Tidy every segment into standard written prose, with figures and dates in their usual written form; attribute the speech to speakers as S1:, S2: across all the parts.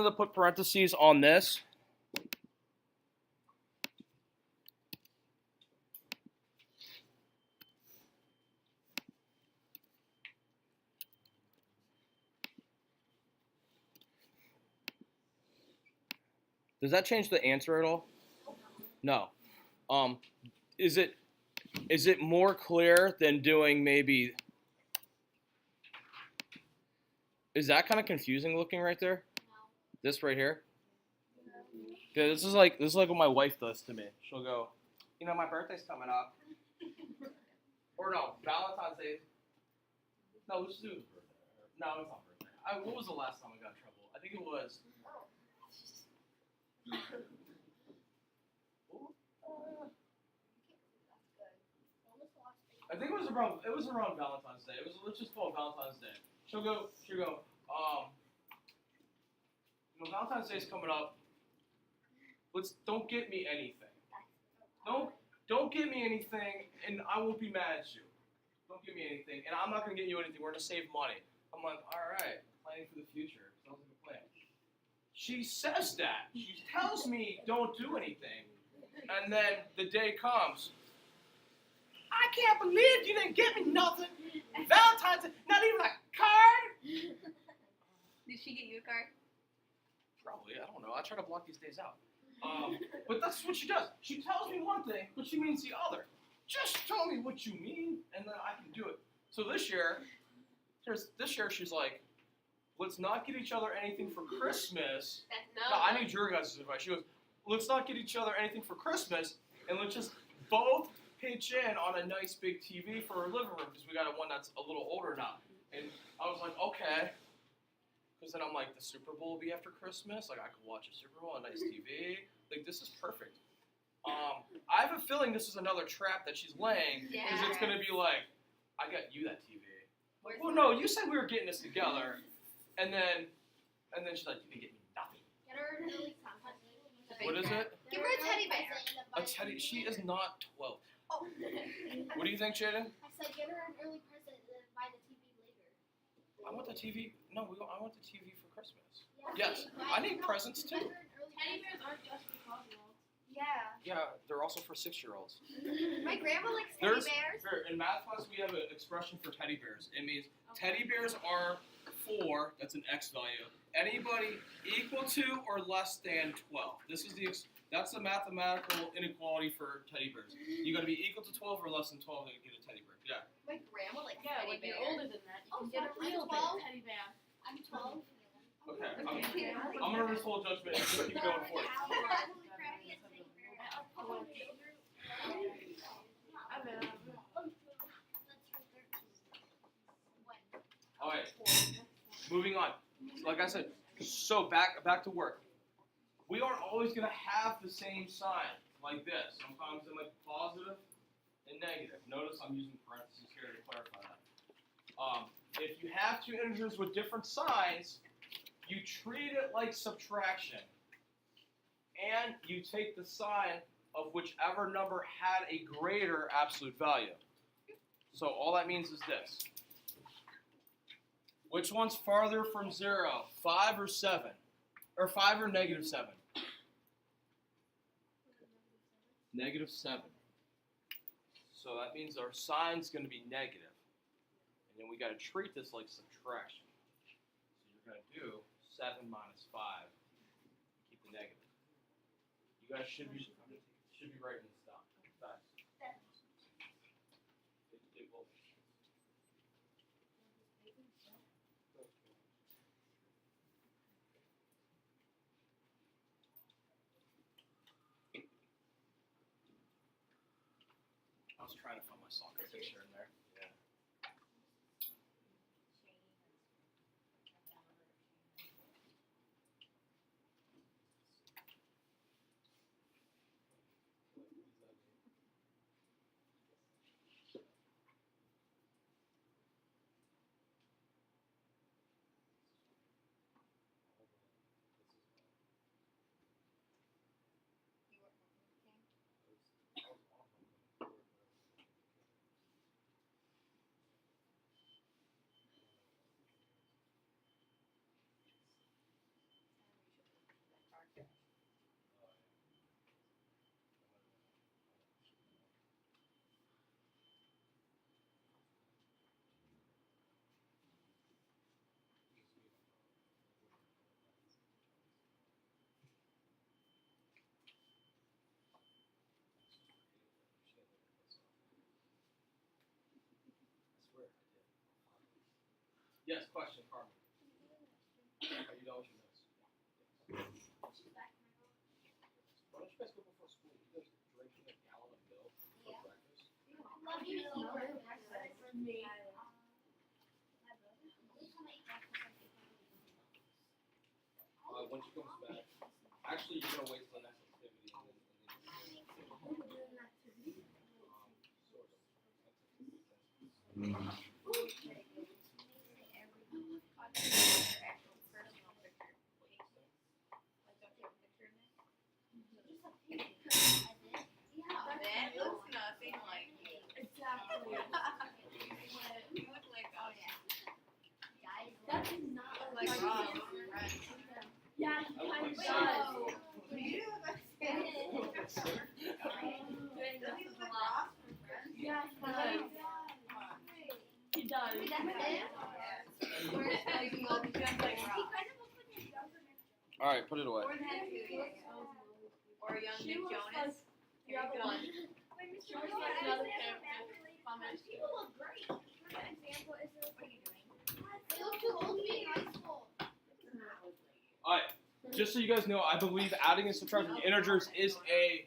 S1: to put parentheses on this. Does that change the answer at all? No. Um, is it more clear than doing maybe? Is that kind of confusing looking right there? This right here. Yeah, this is like what my wife does to me. She'll go, my birthday's coming up, or no, Valentine's Day. No, let's do his birthday. No, it's not birthday. What was the last time I got in trouble? I think it was. I think it was around Valentine's Day. Let's just call it Valentine's Day. She'll go, Valentine's Day's coming up. Don't get me anything. Don't get me anything, and I won't be mad at you. Don't give me anything, and I'm not gonna get you anything. We're gonna save money. I'm like, all right, planning for the future. Sounds like a plan. She says that. She tells me don't do anything, and then the day comes. I can't believe you didn't get me nothing. Valentine's Day, not even a card.
S2: Did she get you a card?
S1: Probably. I don't know. I try to block these days out. But that's what she does. She tells me one thing, but she means the other. Just tell me what you mean, and then I can do it. So this year, she's like, let's not get each other anything for Christmas. No, I need your guys' advice. She goes, let's not get each other anything for Christmas, and let's just both pitch in on a nice big TV for our living room, because we got one that's a little older now. And I was like, okay. Because then I'm like, the Super Bowl will be after Christmas. Like, I could watch a Super Bowl on a nice TV. Like, this is perfect. I have a feeling this is another trap that she's laying, because it's going to be like, I got you that TV. Well, no, you said we were getting this together, and then she's like, you can get me nothing.
S3: Get her an early present.
S1: What is it?
S2: Give her a teddy bear.
S1: A teddy? She is not 12.
S3: Oh.
S1: What do you think, Jaden?
S3: I said get her an early present and then buy the TV later.
S1: I want the TV. No, I want the TV for Christmas.
S3: Yeah.
S1: Yes, I need presents too.
S3: Teddy bears aren't just for 12-year-olds.
S2: Yeah.
S1: Yeah, they're also for 6-year-olds.
S2: My grandma likes teddy bears.
S1: In math class, we have an expression for teddy bears. It means teddy bears are for, that's an X value, anybody equal to or less than 12. That's the mathematical inequality for teddy bears. You got to be equal to 12 or less than 12 to get a teddy bear. Yeah.
S2: My grandma likes
S4: Yeah,
S2: teddy
S4: when you're
S2: bears.
S4: older than that, you
S3: Oh,
S4: can get a
S3: I'm
S4: real
S3: 12.
S4: big teddy bear.
S3: I'm 12.
S1: Okay. I'm going to withhold judgment and just keep going for it. All right. Moving on. Like I said, so back to work. We aren't always going to have the same sign like this. Sometimes they're like positive and negative. Notice I'm using parentheses here to clarify that. If you have two integers with different signs, you treat it like subtraction. And you take the sign of whichever number had a greater absolute value. So all that means is this. Which one's farther from 0? 5 or 7? Or 5 or negative 7? Negative 7. So that means our sign's going to be negative. And then we got to treat this like subtraction. So you're going to do 7 minus 5. Keep the negative. You guys should be writing this down. Fast. It will. I was trying to find my soccer picture in there. Yeah. Yes, question, Carmen. Are you done with your notes?
S3: She's back.
S1: Why don't you guys go before school? You guys drinking a gallon of milk for
S2: Yeah.
S1: breakfast?
S3: Love you,
S2: For me.
S1: When she comes back, actually, you're gonna wait till the next activity and then sort of.
S2: That looks nothing like you.
S3: Exactly.
S2: You look like, oh yeah.
S3: That does not look
S2: Like
S3: like
S2: Ross.
S3: you.
S2: Right.
S3: Yeah,
S1: I look
S3: kind
S1: like
S3: of
S1: Sam.
S3: does.
S2: You look like
S3: Yeah, he does. He does.
S2: Wait, that's him?
S3: Where's
S2: He looks just like Ross.
S1: All right, put it away.
S2: Or that too, yeah. Or young
S3: She
S2: Nick
S3: looks
S2: Jonas.
S3: like
S2: Here you go.
S3: She looks like another character.
S2: People look great. What example is this? What are you doing?
S3: They look too old to be in high school.
S1: All right, just so you guys know, I believe adding and subtracting integers is a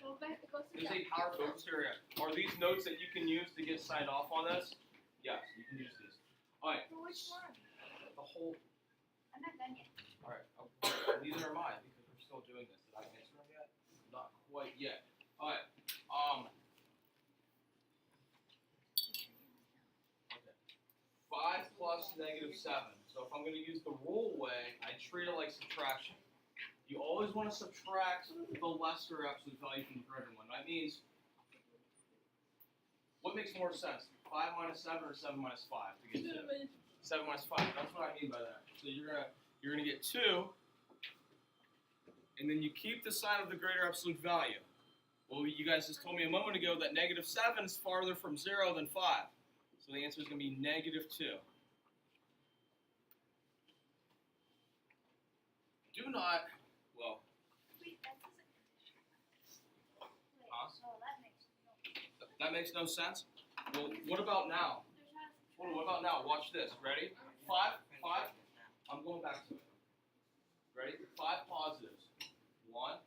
S3: Go back, go sit
S1: is
S3: down.
S1: a power focus area. Are these notes that you can use to get signed off on this? Yes, you can use these. All right,
S2: For which one?
S1: the whole.
S2: I'm not done yet.
S1: All right, neither am I because we're still doing this. Did I answer them yet? Not quite yet. All right. Okay. 5 plus -7. So if I'm going to use the rule way, I treat it like subtraction. You always want to subtract the lesser absolute value from the greater one. That means, what makes more sense? 5 minus 7 or 7 minus 5 to get 2? 7 minus 5. That's what I mean by that. So you're gonna get 2, and then you keep the sign of the greater absolute value. Well, you guys just told me a moment ago that -7 is farther from 0 than 5. So the answer is going to be -2. Do not, well,
S2: Wait, that's a
S1: huh?
S2: Oh, that makes
S1: That makes no sense? Well, what about now? What about now? Watch this. Ready? 5. I'm going back to it. Ready? 5 positives. 1,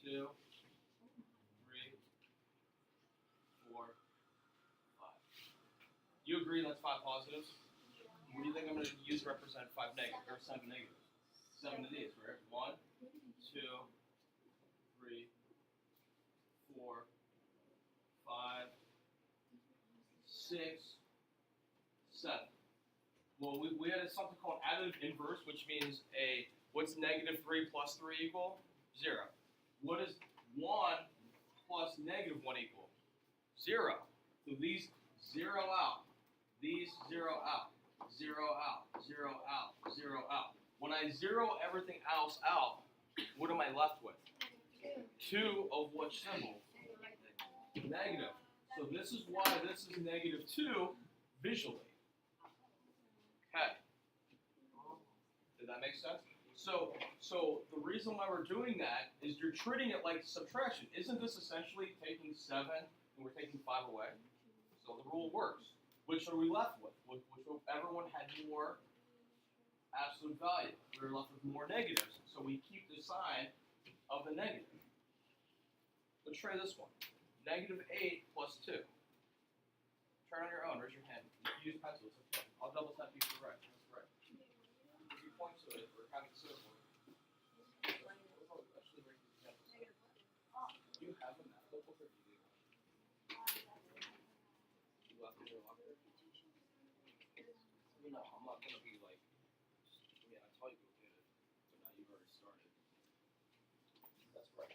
S1: 2, 3, 4, 5. You agree that's 5 positives? What do you think I'm going to use to represent 5 negatives or 7 negatives? 7 of these, right? 1, 2, 3, 4, 5, 6, 7. Well, we had something called additive inverse, which means what's -3 plus 3 equal? 0. What is 1 plus -1 equal? 0. So these zero out. These zero out. 0 out. 0 out. 0 out. When I zero everything else out, what am I left with? 2 of what symbol? Negative. So this is why this is -2 visually. Okay. Did that make sense? So the reason why we're doing that is you're treating it like subtraction. Isn't this essentially taking 7 and we're taking 5 away? So the rule works. Which are we left with? Whichever one had more absolute value. We're left with more negatives. So we keep the sign of the negative. Let's try this one. -8 plus 2. Try it on your own. Raise your hand. You can use pencil. It's okay. I'll double tap you for right. That's right. If you point to it, we're having circle. Actually, break these pencils. You have a math notebook or do you? You left it in your locker? No, I'm not gonna be like. Yeah, I tell you go get it, but now you've already started. That's right.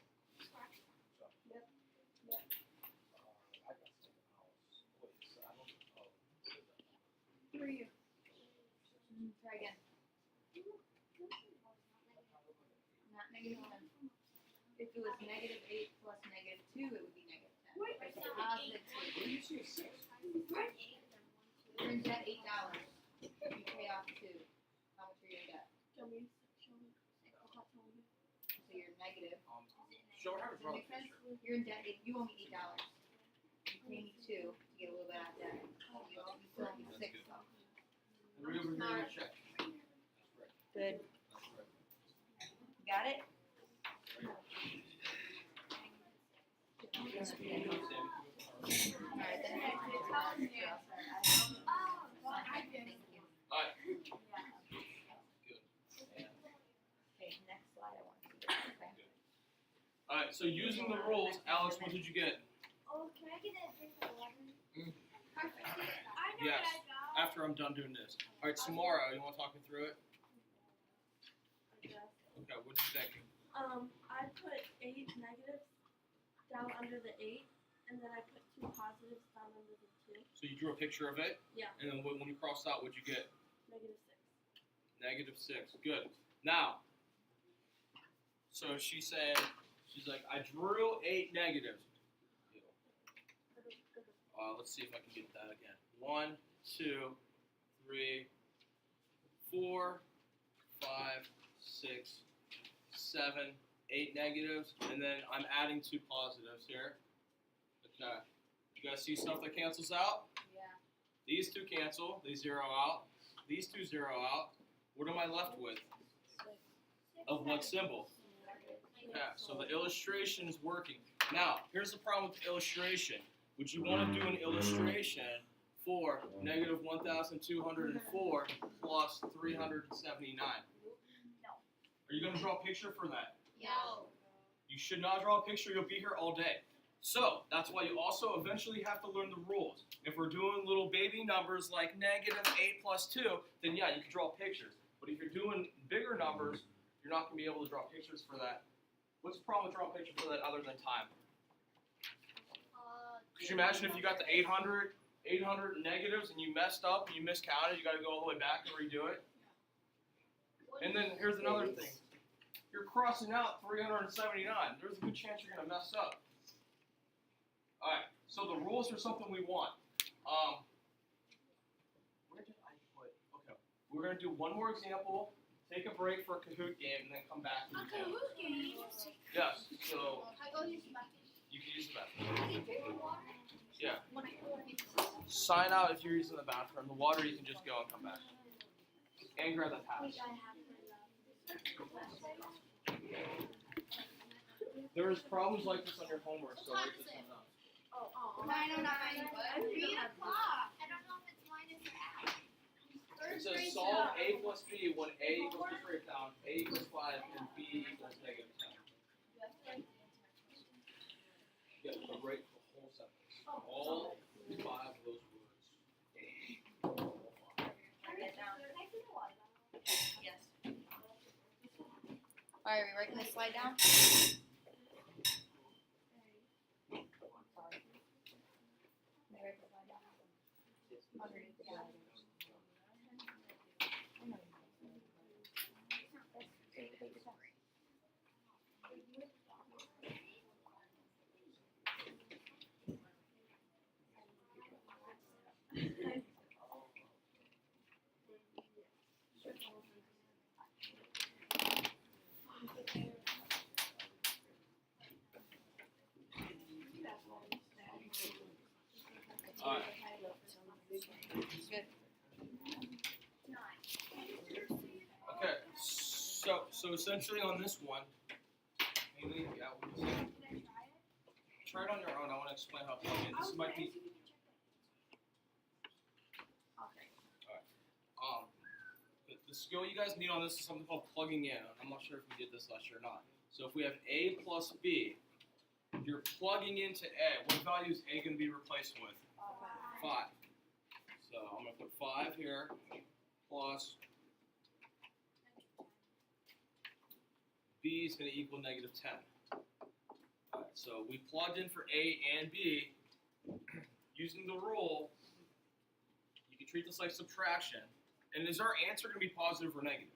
S1: So.
S3: Yep. Yep.
S1: I got something else. Wait, so I don't. Oh, what is that?
S2: Who are you? Try again.
S3: not negative 10. If it was negative 8 plus negative 2, it would be negative 10. But it's positive 2. You're in debt $8. You pay off 2. How much are you in debt? So you're negative.
S1: Show her how to
S3: Does
S1: draw
S3: that
S1: the
S3: make sense?
S1: picture.
S3: You're in debt. You owe me $8. You pay me 2 to get a little bit out of debt. You still owe me 6 though.
S1: And right over here, you check.
S3: Good.
S1: That's right.
S3: Got it? Alright, then next is Thank you.
S1: Alright. Good.
S3: Okay, next slide I want to see. Okay.
S1: Alright, so using the rules, Alex, what did you get?
S2: Oh, can I get a drink of 11? Perfect. I know
S1: Yes.
S2: what I got.
S1: After I'm done doing this. Alright, Samara, you want to talk me through it? Okay, what did you think?
S4: I put 8 negatives down under the 8, and then I put 2 positives down under the 2.
S1: So you drew a picture of it?
S4: Yeah.
S1: And then when you crossed out, what'd you get?
S4: Negative 6.
S1: -6. Good. Now, so she's saying, she's like, I drew 8 negatives. Let's see if I can get that again. 1, 2, 3, 4, 5, 6, 7, 8 negatives, and then I'm adding 2 positives here. Okay. You guys see stuff that cancels out?
S3: Yeah.
S1: These 2 cancel, they 0 out. These 2 0 out. What am I left with? Of what symbol? Okay, so the illustration is working. Now, here's the problem with the illustration. Would you want to do an illustration for negative 1,204 plus 379?
S2: No.
S1: Are you going to draw a picture for that?
S2: No.
S1: You should not draw a picture, you'll be here all day. So, that's why you also eventually have to learn the rules. If we're doing little baby numbers like negative 8 plus 2, then yeah, you can draw pictures. But if you're doing bigger numbers, you're not going to be able to draw pictures for that. What's the problem with drawing a picture for that other than time? Could you imagine if you got the 800 negatives and you messed up and you miscounted, you got to go all the way back and redo it? And then here's another thing. You're crossing out 379. There's a good chance you're going to mess up. Alright, so the rules are something we want. Where did I put? Okay, we're going to do one more example, take a break for a Kahoot game, and then come back and do
S2: Okay,
S1: that.
S2: who's game?
S1: Yes, so
S2: I go use the bathroom.
S1: you can use the bathroom.
S2: I can drink the water.
S1: Yeah.
S2: When I go to
S1: Sign out if you're using the bathroom. The water, you can just go and come back. And grab that pass.
S2: I have
S1: There's problems like this on your homework, so write this one down.
S2: 9:09. 3 o'clock. I don't know if it's minus or half.
S1: It says solve A plus B when A equals to breakdown, A equals 5, and B equals negative 10. Yeah, so write the whole sentence. All 5 of those words.
S3: Write that down. Yes. Alright, we writing this slide down? Sorry. Can I write the slide down? Underneath the slide.
S1: Alright.
S3: Good.
S1: Okay, so essentially on this one, Haley, yeah, try it on your own. I want to explain how to plug in. This might be the skill you guys need on this is something called plugging in. I'm not sure if we did this last year or not. So if we have A plus B, you're plugging into A. What value is A going to be replaced with? 5. So I'm going to put 5 here plus B is going to equal negative 10. Alright, so we plugged in for A and B. Using the rule, you can treat this like subtraction. And is our answer going to be positive or negative?